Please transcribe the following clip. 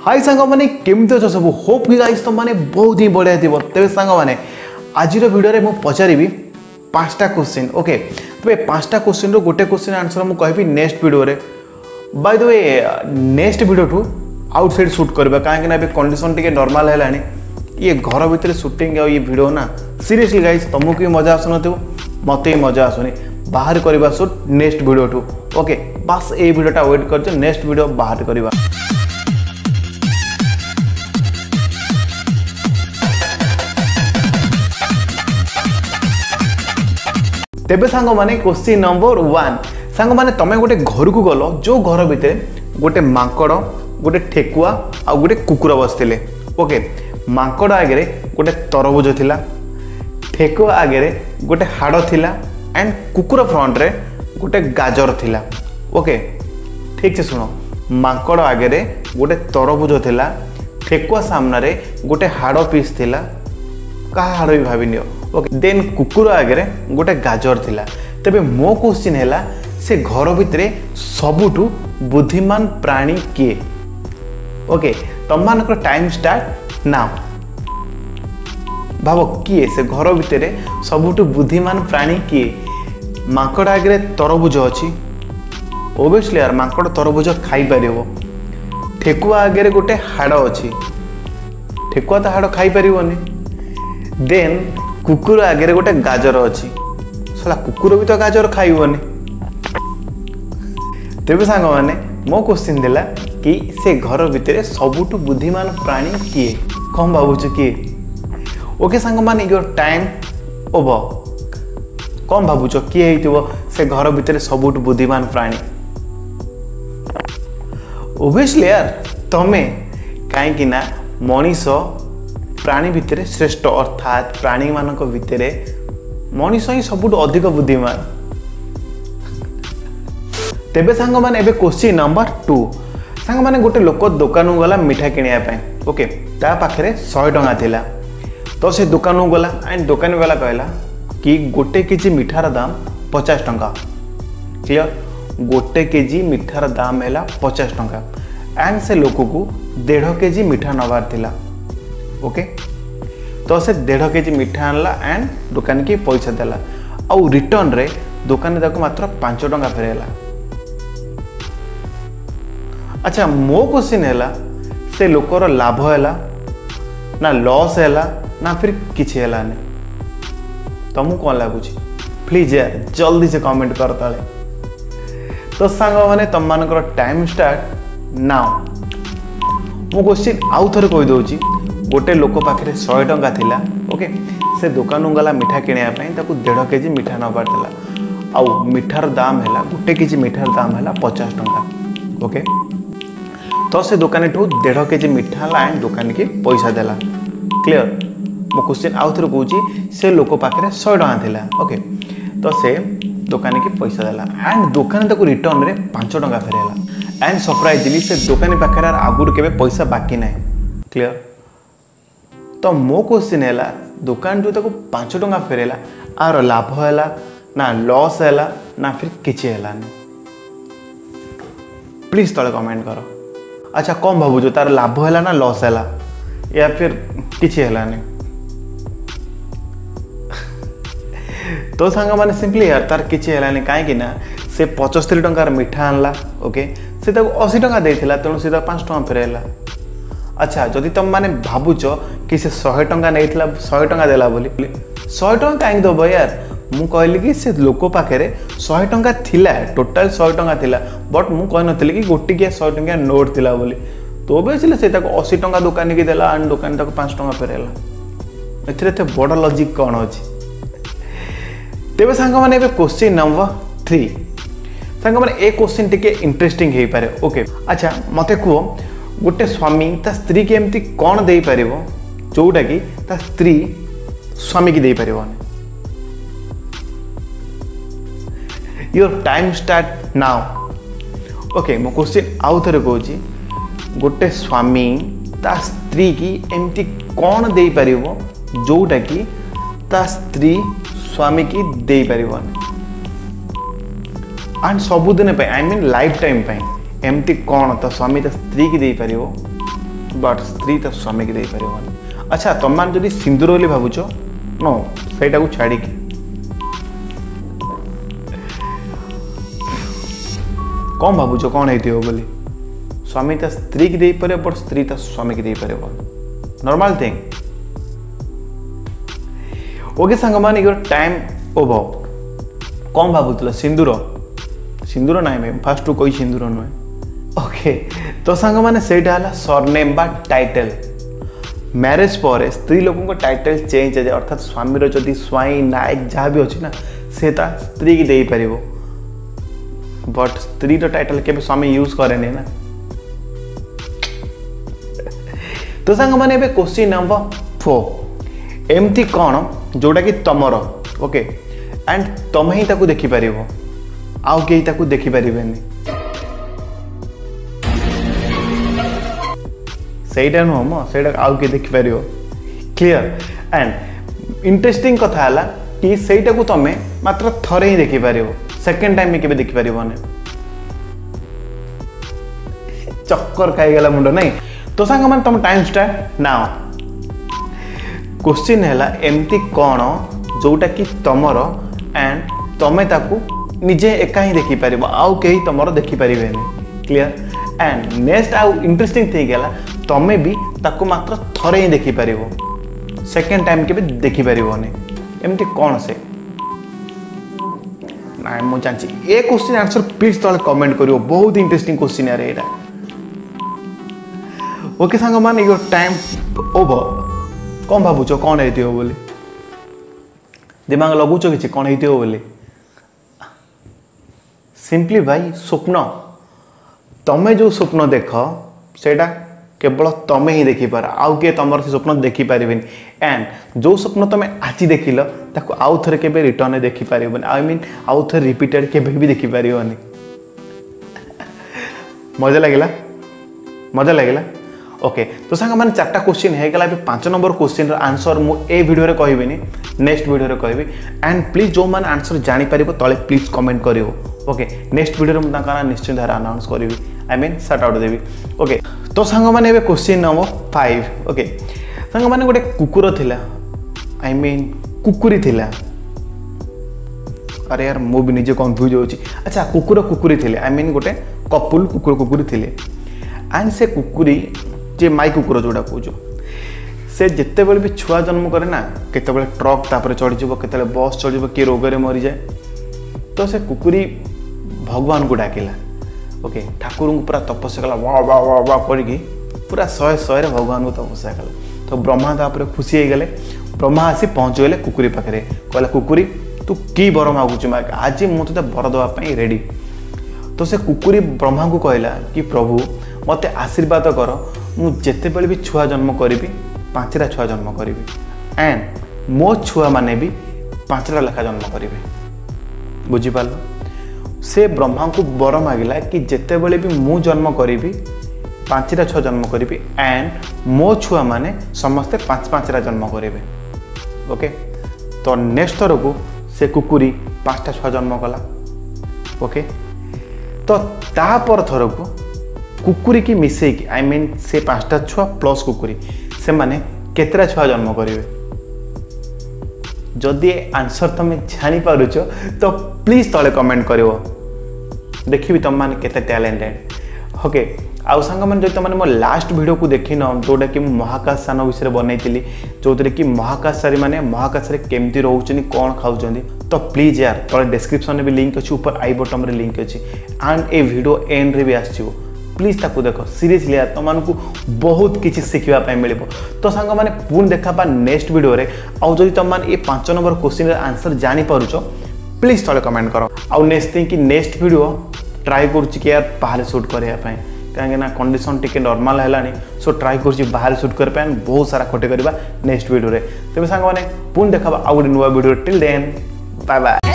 हाय सांग मैंने केमती अच्छे सब होप कि गाइस तुम मैंने बहुत ही बढ़िया थी तेरे सांग मैंने आज भिडियो मुझे पचारि 5टा क्वेश्चन ओके तेरे 5टा क्वेश्चन गोटे क्वेश्चन आंसर मुझे कहबी नेक्स्ट वीडियो रे by the way next video ठू आउटसाइड शूट करबा कहीं कंडीशन टी नॉर्मल है ये घर भितर शूटिंग ये वीडियो ना सीरियसली गाइस तुमको भी मजा आसुन मत ही मजा आसुनी बाहर करवा शूट नेक्स्ट वीडियो ठू ओके बस ये वीडियोटा वेट कर नेक्स्ट वीडियो बाहर करवा। तेबे सांग माने क्वेश्चन नंबर 1 सांग माने तमे गोटे घर को गलो जो घर भितर गोटे मांकड़ गोटे ठेकुआ आ गोटे कुकुर बसते ओके मांकड़ आगे गोटे तरबुज थिला ठेकुआ आगे गोटे हाड़ थिला एंड कुकुर फ्रंट रे गोटे गाजर थिला ओके ठीक से सुनो मांकड़ आगे गोटे तरबुज थिला ठेकुआ सामने रे गोटे हाड़ पीस थिला कहा हाड़ भी भाभी नियो ओके देन कुकुर आगे गोटे गाजर थिला तबे मो क्वेश्चन हैला से घर भितर सबुठु बुद्धिमान प्राणी किए ओके तुम मान टाइम स्टार्ट नाउ भाव किए से घर भितर सबुठु बुद्धिमान प्राणी किए मांकड़ आगे तरबुज अच्छी ओबियसली यार मांकड़ तरबुज खाई पारिबो ठेकुआ आगे गोटे हाड़ अच्छी ठेकुआ तो हाड़ खाई पारिबोनी देन कुकुर आगे गोटे गाजर अच्छी सला कुकुर भी तो गाजर खाइबनी तेरे सांग मैंने मो क्वेश्चन दिला कि से घर भितर सबुठु बुद्धिमान प्राणी किए कौन भावुच किए ओके सांग मैंने योर टाइम ओवर कौन भावुच किए से घर भितर सबुठु बुद्धिमान प्राणी ओबियसली यार तमें कहीं ना मनीष प्राणी भितर श्रेष्ठ अर्थात प्राणी मान भितर मनीष ही सबुठ अधिक बुद्धिमान तेबे सांग माने एबे क्वेश्चन नंबर 2 सांग माने गोटे लोक दुकान गला मिठा किनिया ओके ता पाखरे 100 टंका थिला तो से दुकान गला एंड दुकान वाला कहला कि गोटे केजी मिठार दाम 50 टंका क्लियर गोटे केजी मिठार दाम है 50 टंका एंड से लोक को 1.5 केजी मिठा नबार थिला ओके तो से 1.5 केजी मिठा आनला एंड दुकान की पैसा देला आउ रिटर्न रे दुकान ताको मात्र 5 टंका फेरेला। अच्छा मो क्वेश्चन है से लोकर लाभ है ना लॉस है ना फिर किसी है तुमको कौन लगुच प्लीज यार जल्दी से कमेंट कर तले तो सांग मैंने तुम मान टाइम स्टार्ट नाउ मो क्वेश्चन आउ थे कहीदे गोटे लोक पाखे 100 टंका थिला ओके से दुकान गला मिठा किनापी 1.5 केजी मिठा नबार था आउ मिठार दाम है गोटे केजी मिठार दाम है 50 टंका ओके तो से दुकान ठू 1.5 केजी मिठा एंड दुकान की पैसा देला क्लियर मो क्वेश्चन आउ थे कहूँ से लोक पाखे 100 टंका थिला ओके तो से दुकान की पैसा देला एंड दुकान ताको रिटर्न रे 5 टंका फेरेला एंड सरप्राइजली से दुकान पाखे आगुड़ के पैसा बाकी ना क्लियर तो मो क्वेश्चन है दुकान जो 5 टंका फेरेला आर लाभ है ना लॉस है ना फिर किसी है प्लीज तले कमेंट करो। अच्छा कौन भावुच तार लाभ है ना लॉस है या फिर किसी है तो सांग मैंने सिंपली यार तार किसी है कहीं से 75 टंकार मिठा आनला ओके से 80 टंका देता तेणु से 5 टंका फेरेला। अच्छा जदि तुम मैंने भावुच कि से 100 टंका नहीं 100 टंका देला बोली 100 टंका कहीं दब यार मु कहली कि से लोक पाखे 100 टंका थिला टोटाल 100 टंका थिला बट मु कह नथली कि गोटी के 100 टंका नोट थिला बोली तो ओबियसली से 80 टंका दुकान की देला एंड दुकान ताको 5 टंका फेरेला एते बड़ लॉजिक कौन अछि तेबे सांग माने एबे क्वेश्चन नंबर 3 सांग माने ए क्वेश्चन टिके इंटरेस्टिंग हे पारे ओके। अच्छा मते को गोटे स्वामी ता स्त्री के एमती कौन दे पारिबो जोटा कि ता स्त्री स्वामी की दे पारिबोनी your time start now okay मो क्वेश्चन आउ थे कहूँ गोटे स्वामी ता स्त्री की एमती कौन दे पारिबो जोटा कि ता स्त्री स्वामी की दे पारिबोनी एंड सबुदिन आई मीन लाइफ टाइम एमती कौन तो स्वामी ता स्त्री की दे पारिबो बट स्त्री ता स्वामी की दे पारिबनी। अच्छा तुम मान जदि सिंदूर बोली भावुच नो सेटा को छाड़ी कौन भावुच कौन होती बोली स्वामी ता स्त्री की दे पारे बट स्त्री ता स्वामी की दे पारे नॉर्मल थिंग। ओके सांग मान योर टाइम ओवर कौन भावुल सिंदूर सिंदूर ना मैं फास्ट टू कोई सिंदूर नुहे ओके तो सांग मैंने सेटा है सरनेम बा टाइटल मैरिज पर स्त्री लोगों को टाइटल चेंज है अर्थात स्वामी जदि स्वाई नायक जहाँ भी अच्छी ना से स्त्री की दे पार बट स्त्री टाइटल के स्वामी यूज करे ना। तो सांग मैंने क्वेश्चन नंबर 4 एमती कौन जोटा कि तमर ओके एंड तुम ही ताकू देखि परिबो आउ केही ताकू देखि परिबेनी सेटा नुह मो सेटा आउ के देखि परिबो क्लियर एंड इंटरेस्टिंग कथा है कि सेटा को तमे मात्र थरे ही देखि परिबो सेकंड टाइम में केबे देखि परिबोने चक्कर खाई गला मुंडो नहीं। तो सांग मन तुम टाइम स्टार्ट नाउ क्वेश्चन है एमती कौन जोटा कि तमर एंड तमें ताकू निजे एका ही देखि परिबो आउ केही तमर देखि परिबेनी क्लियर एंड नेक्स्ट आउ इंटरेस्टिंग थिंग है तमें भी ताकू मात्र थरे ही देखि परिबो सेकंड टाइम के भी देखि परिबोनी एमती कौन से ना मु जानछि ए क्वेश्चन आंसर प्लीज तले कमेंट करियो बहुत इंटरेस्टिंग क्वेश्चन है एटा। ओके सांग मान योर टाइम ओवर कौन भावुच कौन होती बोली दिमाग लगुच कि कौन होती बोली सिंपली भाई स्वप्न तमें जो स्वप्न देख सेटा केवल तमें ही देखिपार आउ किए तुम से स्वप्न देखिपारे एंड जो स्वप्न तुम आज देखिल ताको आउ थे के रिटर्न देखिपार आई मीन आउ थे रिपीटेड के भी देखिपार मजा लगे ओके तो सांग मैंने 4टा क्वेश्चन है गला 5 नंबर क्वेश्चन आंसर मु ए वीडियो रे कहबिनी नेक्स्ट वीडियो रे कहबी एंड प्लीज जो मैंने आंसर जानी पारिबो तले प्लीज कमेंट करियो ओके नेक्स्ट वीडियो रे मु ताका निश्चित धारा अनाउंस करिवि आई मीन शॉर्ट आउट देवी ओके। तो सांग मैंने एबे क्वेश्चन नंबर 5 ओके सांग मैंने गोटे कुकुर थिला आई मीन कुकुरी थिला अरे यार मु भी निजे कंफ्यूज होची अच्छा कुकुर कुकुरी थिले आई मीन गोटे कपुल कुकुर कुकुरी थिले एंड से कुकुरी जे माई कुकुर जोड़ा कौच से जिते बड़े भी छुआ जन्म करे ना केते ट्रक तापर चढ़ीज केते बस चढ़ किए रोग मरी जाए तो से कुकुरी भगवान को डाकिला ओके ठाकुर को पूरा तपस्या कला वाह वाह वाह वाह करके पूरा 100 भगवान को तपस्या कला तो ब्रह्मा तापर खुशी हो गले ब्रह्मा आसी पहुँच गले कुकुरी पाखे कहला कुकुरी तू की बर मागुच माग आज मुझे बर देवाई रेडी तो से कुकुरी ब्रह्मा को कहला कि प्रभु मते आशीर्वाद कर मुझे भी छुआ जन्म करी 5टा छुआ जन्म करी एंड मो छुआ माने भी 5टा लेखा जन्म करेंगे बुझीपार से ब्रह्मा को बर मागिला कि जिते बड़े भी मु जन्म करी 5टा छुआ जन्म करी एंड मो छुआ माने समस्ते 5-5टा जन्म करेंगे ओके। तो नेक्स्ट थर को से कुकुरी 5टा छुआ जन्म कला ओके। तो तापर थर को कुकुरी की मिसेकी आई मीन से 5टा छुआ प्लस कुकुरी से माने केतरा छुआ जन्म करेंगे जदि आंसर तुम जानी पारुच तो प्लीज तले कमेंट करिवो देखिबी तुम माने केते टैलेंटेड ओके। आउ सांग मैंने जो तुमने मो लास्ट वीडियो को देखी न जोटा कि महाकाश यान विषय बनई जो कि महाकाशचारी माने महाकाश केमती रोचनी कौन खाऊँ तो प्लीज यार तले डिस्क्रिप्शन में भी लिंक अच्छी ऊपर आई बटन में लिंक अच्छी एंड ए वीडियो एंड रे भी आसो प्लीज ताकू देख सीरीयसली यार तुमको बहुत किसी शिखा मिल तो सांग मैंने पुणी देखा नेक्स्ट वीडियो रे आउ जदि तुम ये 5 नंबर क्वेश्चन आंसर जानी पारुच प्लीज तले कमेंट कर आउ नेक्स्ट थिंग कि नेक्स्ट वीडियो ट्राई करुच्ची कि यार बाहर शूट करने कहीं कंडीशन टिके नॉर्मल है सो ट्राई कर बाहर शूट करने बहुत सारा खटे करवा नेक्स्ट वीडियो रे तेज सांग मैंने पुणी देखा आउ गोटे नुआ video till then bye bye.